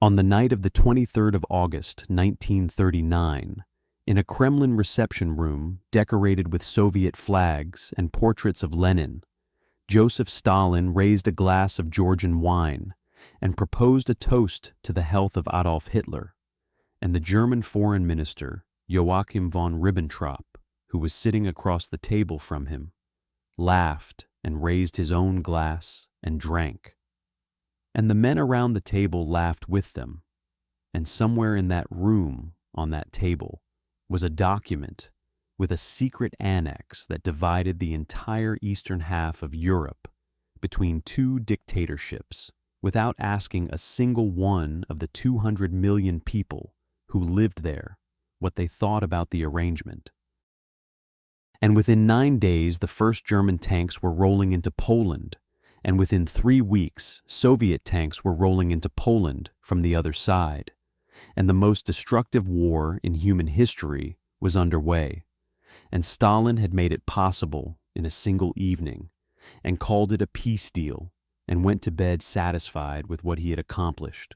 On the night of the 23rd of August, 1939, in a Kremlin reception room decorated with Soviet flags and portraits of Lenin, Joseph Stalin raised a glass of Georgian wine and proposed a toast to the health of Adolf Hitler, and the German foreign minister, Joachim von Ribbentrop, who was sitting across the table from him, laughed and raised his own glass and drank. And the men around the table laughed with them, and somewhere in that room, on that table, was a document with a secret annex that divided the entire eastern half of Europe between two dictatorships without asking a single one of the 200 million people who lived there what they thought about the arrangement. And within 9 days, the first German tanks were rolling into Poland, and within 3 weeks, Soviet tanks were rolling into Poland from the other side, and the most destructive war in human history was underway. And Stalin had made it possible in a single evening, and called it a peace deal, and went to bed satisfied with what he had accomplished.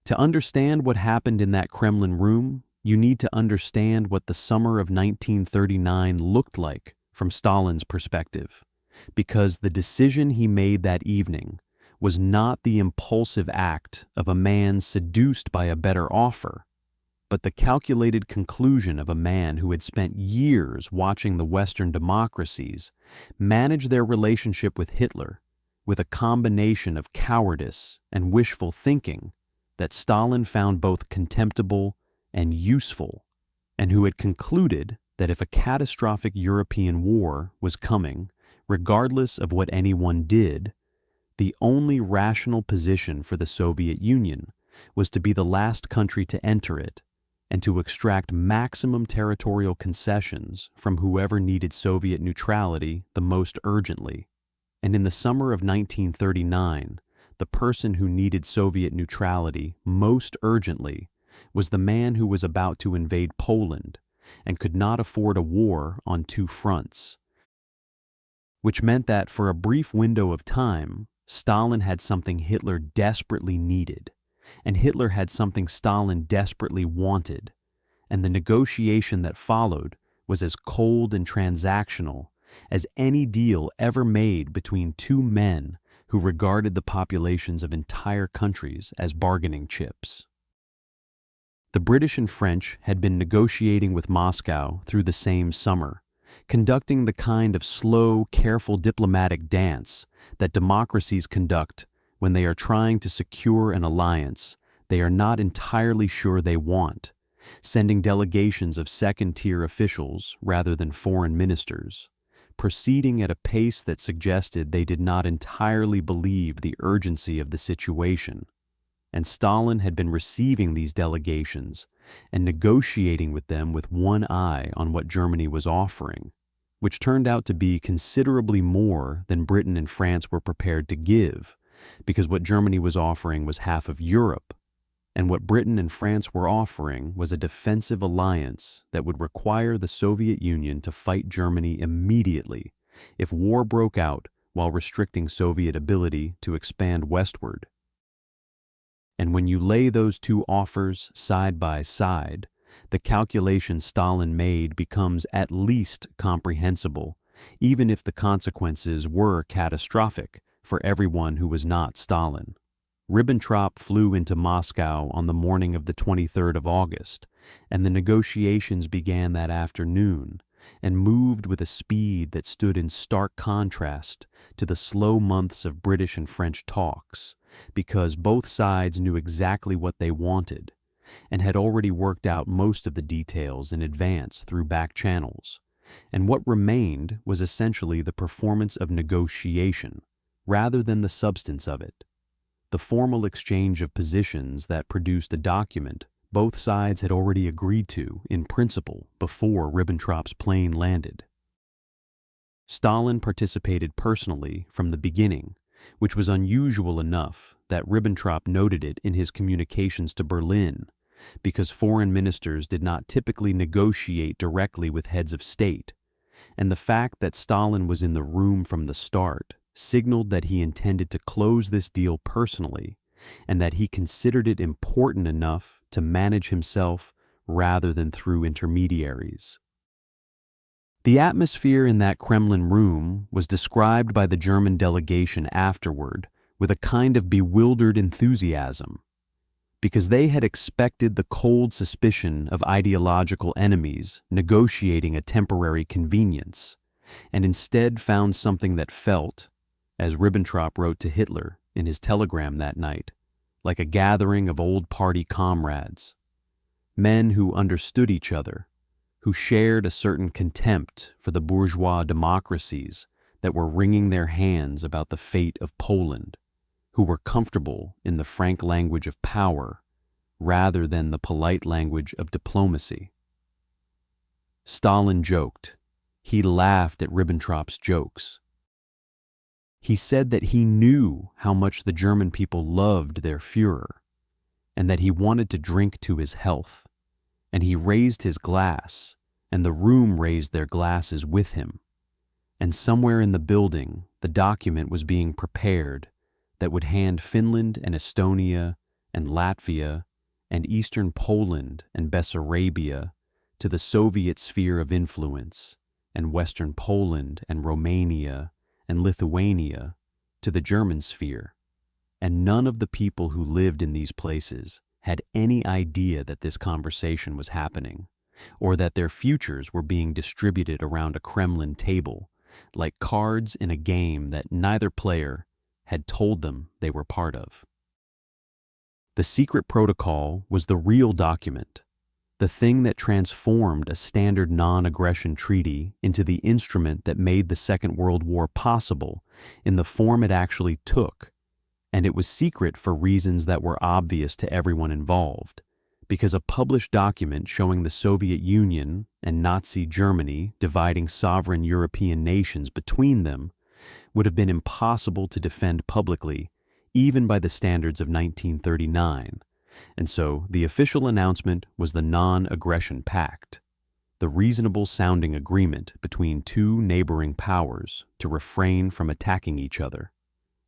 To understand what happened in that Kremlin room, you need to understand what the summer of 1939 looked like from Stalin's perspective, because the decision he made that evening was not the impulsive act of a man seduced by a better offer, but the calculated conclusion of a man who had spent years watching the Western democracies manage their relationship with Hitler with a combination of cowardice and wishful thinking that Stalin found both contemptible and useful, and who had concluded that if a catastrophic European war was coming, regardless of what anyone did, the only rational position for the Soviet Union was to be the last country to enter it and to extract maximum territorial concessions from whoever needed Soviet neutrality the most urgently. And in the summer of 1939, the person who needed Soviet neutrality most urgently was the man who was about to invade Poland and could not afford a war on two fronts, which meant that for a brief window of time, Stalin had something Hitler desperately needed, and Hitler had something Stalin desperately wanted, and the negotiation that followed was as cold and transactional as any deal ever made between two men who regarded the populations of entire countries as bargaining chips. The British and French had been negotiating with Moscow through the same summer, conducting the kind of slow, careful diplomatic dance that democracies conduct when they are trying to secure an alliance they are not entirely sure they want, sending delegations of second-tier officials rather than foreign ministers, proceeding at a pace that suggested they did not entirely believe the urgency of the situation. And Stalin had been receiving these delegations and negotiating with them with one eye on what Germany was offering, which turned out to be considerably more than Britain and France were prepared to give, because what Germany was offering was half of Europe, and what Britain and France were offering was a defensive alliance that would require the Soviet Union to fight Germany immediately if war broke out while restricting Soviet ability to expand westward. And when you lay those two offers side by side, the calculation Stalin made becomes at least comprehensible, even if the consequences were catastrophic for everyone who was not Stalin. Ribbentrop flew into Moscow on the morning of the 23rd of August, and the negotiations began that afternoon and moved with a speed that stood in stark contrast to the slow months of British and French talks, because both sides knew exactly what they wanted and had already worked out most of the details in advance through back channels, and what remained was essentially the performance of negotiation rather than the substance of it. The formal exchange of positions that produced a document both sides had already agreed to in principle before Ribbentrop's plane landed. Stalin participated personally from the beginning, which was unusual enough that Ribbentrop noted it in his communications to Berlin, because foreign ministers did not typically negotiate directly with heads of state, and the fact that Stalin was in the room from the start signaled that he intended to close this deal personally and that he considered it important enough to manage himself rather than through intermediaries. The atmosphere in that Kremlin room was described by the German delegation afterward with a kind of bewildered enthusiasm, because they had expected the cold suspicion of ideological enemies negotiating a temporary convenience, and instead found something that felt, as Ribbentrop wrote to Hitler in his telegram that night, like a gathering of old party comrades, men who understood each other, who shared a certain contempt for the bourgeois democracies that were wringing their hands about the fate of Poland, who were comfortable in the frank language of power rather than the polite language of diplomacy. Stalin joked. He laughed at Ribbentrop's jokes. He said that he knew how much the German people loved their Führer, and that he wanted to drink to his health, and he raised his glass, and the room raised their glasses with him, and somewhere in the building the document was being prepared that would hand Finland and Estonia and Latvia and Eastern Poland and Bessarabia to the Soviet sphere of influence, and Western Poland and Romania and Lithuania to the German sphere, and none of the people who lived in these places had any idea that this conversation was happening, or that their futures were being distributed around a Kremlin table, like cards in a game that neither player had told them they were part of. The secret protocol was the real document, the thing that transformed a standard non-aggression treaty into the instrument that made the Second World War possible in the form it actually took, and it was secret for reasons that were obvious to everyone involved, because a published document showing the Soviet Union and Nazi Germany dividing sovereign European nations between them would have been impossible to defend publicly, even by the standards of 1939, and so the official announcement was the Non-Aggression Pact, the reasonable-sounding agreement between two neighboring powers to refrain from attacking each other,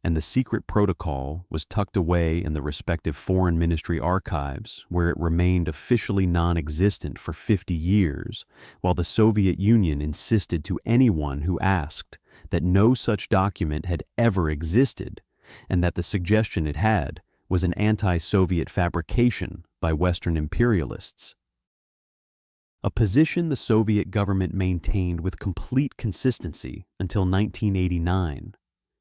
and the secret protocol was tucked away in the respective foreign ministry archives, where it remained officially non-existent for 50 years, while the Soviet Union insisted to anyone who asked that no such document had ever existed, and that the suggestion it had was an anti-Soviet fabrication by Western imperialists. A position the Soviet government maintained with complete consistency until 1989,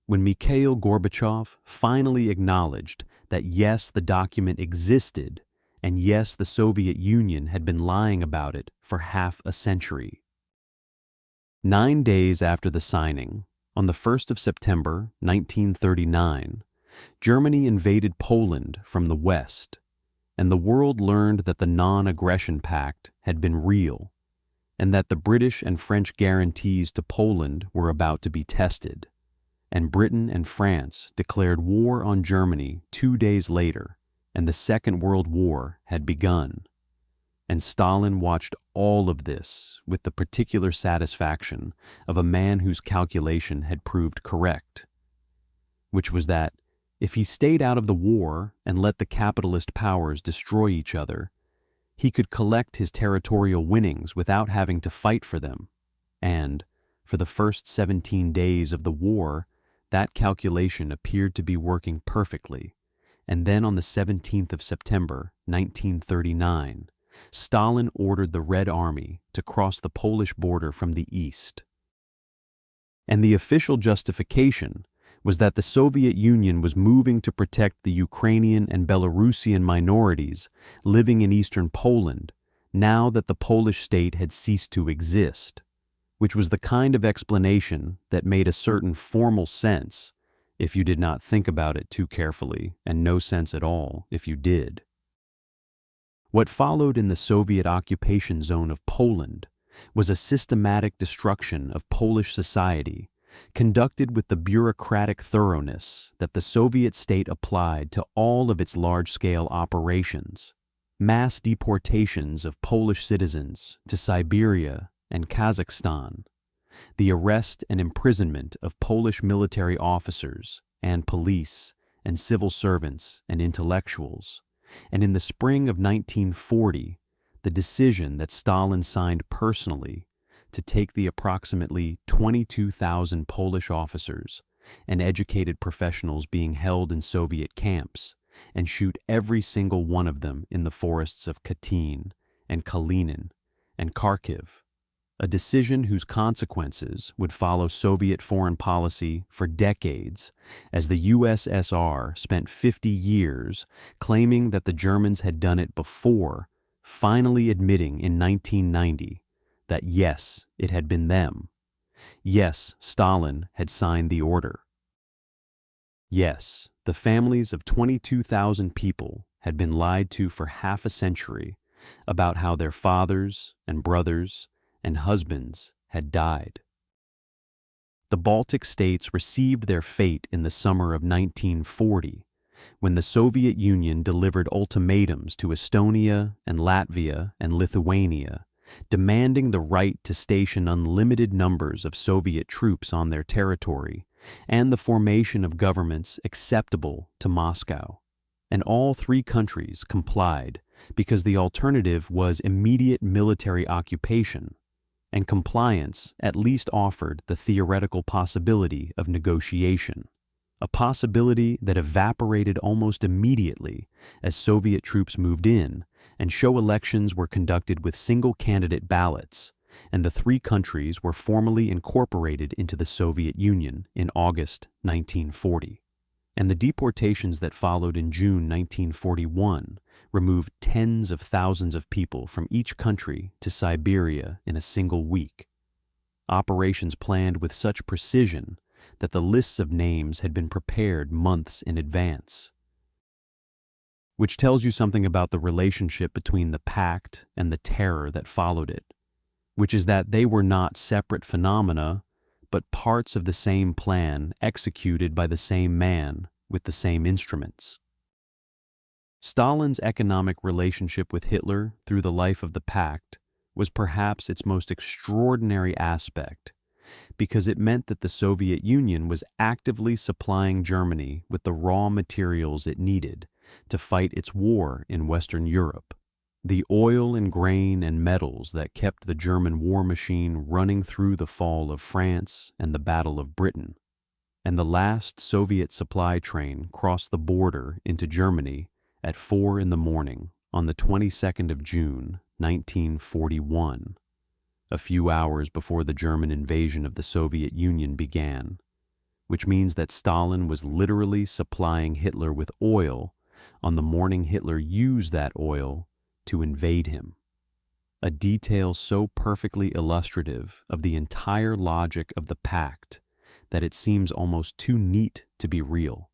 when Mikhail Gorbachev finally acknowledged that yes, the document existed, and yes, the Soviet Union had been lying about it for half a century. 9 days after the signing, on the 1st of September 1939, Germany invaded Poland from the west, and the world learned that the Non-Aggression Pact had been real, and that the British and French guarantees to Poland were about to be tested, and Britain and France declared war on Germany 2 days later, and the Second World War had begun. And Stalin watched all of this with the particular satisfaction of a man whose calculation had proved correct, which was that if he stayed out of the war and let the capitalist powers destroy each other, he could collect his territorial winnings without having to fight for them. And, for the first 17 days of the war, that calculation appeared to be working perfectly. And then on the 17th of September, 1939, Stalin ordered the Red Army to cross the Polish border from the east. And the official justification was that the Soviet Union was moving to protect the Ukrainian and Belarusian minorities living in eastern Poland now that the Polish state had ceased to exist, which was the kind of explanation that made a certain formal sense if you did not think about it too carefully, and no sense at all if you did. What followed in the Soviet occupation zone of Poland was a systematic destruction of Polish society, conducted with the bureaucratic thoroughness that the Soviet state applied to all of its large-scale operations. Mass deportations of Polish citizens to Siberia and Kazakhstan, the arrest and imprisonment of Polish military officers and police and civil servants and intellectuals. And in the spring of 1940, the decision that Stalin signed personally to take the approximately 22,000 Polish officers and educated professionals being held in Soviet camps and shoot every single one of them in the forests of Katyn and Kalinin and Kharkiv, a decision whose consequences would follow Soviet foreign policy for decades, as the USSR spent 50 years claiming that the Germans had done it before, finally admitting in 1990 that yes, it had been them. Yes, Stalin had signed the order. Yes, the families of 22,000 people had been lied to for half a century about how their fathers and brothers and husbands had died. The Baltic states received their fate in the summer of 1940, when the Soviet Union delivered ultimatums to Estonia and Latvia and Lithuania, demanding the right to station unlimited numbers of Soviet troops on their territory and the formation of governments acceptable to Moscow. And all three countries complied because the alternative was immediate military occupation, and compliance at least offered the theoretical possibility of negotiation, a possibility that evaporated almost immediately as Soviet troops moved in and show elections were conducted with single-candidate ballots, and the three countries were formally incorporated into the Soviet Union in August 1940. And the deportations that followed in June 1941 removed tens of thousands of people from each country to Siberia in a single week. Operations planned with such precision that the lists of names had been prepared months in advance. Which tells you something about the relationship between the pact and the terror that followed it, which is that they were not separate phenomena, but parts of the same plan executed by the same man with the same instruments. Stalin's economic relationship with Hitler through the life of the pact was perhaps its most extraordinary aspect, because it meant that the Soviet Union was actively supplying Germany with the raw materials it needed to fight its war in Western Europe, the oil and grain and metals that kept the German war machine running through the fall of France and the Battle of Britain. And the last Soviet supply train crossed the border into Germany at 4 a.m. on the 22nd of June, 1941, a few hours before the German invasion of the Soviet Union began, which means that Stalin was literally supplying Hitler with oil on the morning Hitler used that oil to invade him. A detail so perfectly illustrative of the entire logic of the pact that it seems almost too neat to be real,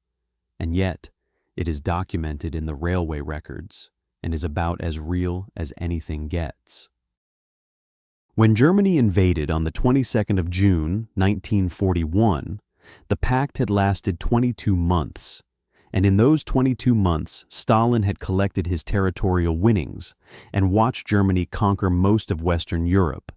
and yet it is documented in the railway records and is about as real as anything gets. When Germany invaded on the 22nd of June, 1941, the pact had lasted 22 months, and in those 22 months, Stalin had collected his territorial winnings and watched Germany conquer most of Western Europe,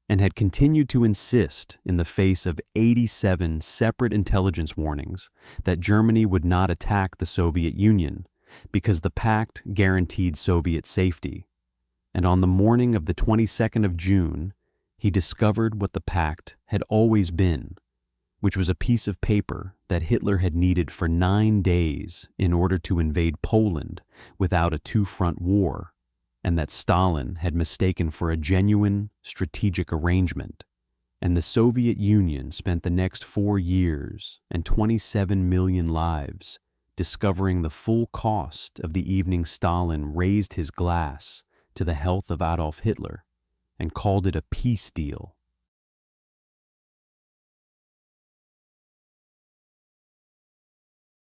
and had continued to insist, in the face of 87 separate intelligence warnings, that Germany would not attack the Soviet Union because the pact guaranteed Soviet safety. And on the morning of the 22nd of June, he discovered what the pact had always been, which was a piece of paper that Hitler had needed for 9 days in order to invade Poland without a two-front war, and that Stalin had mistaken for a genuine strategic arrangement. And the Soviet Union spent the next 4 years and 27 million lives discovering the full cost of the evening Stalin raised his glass to the health of Adolf Hitler and called it a peace deal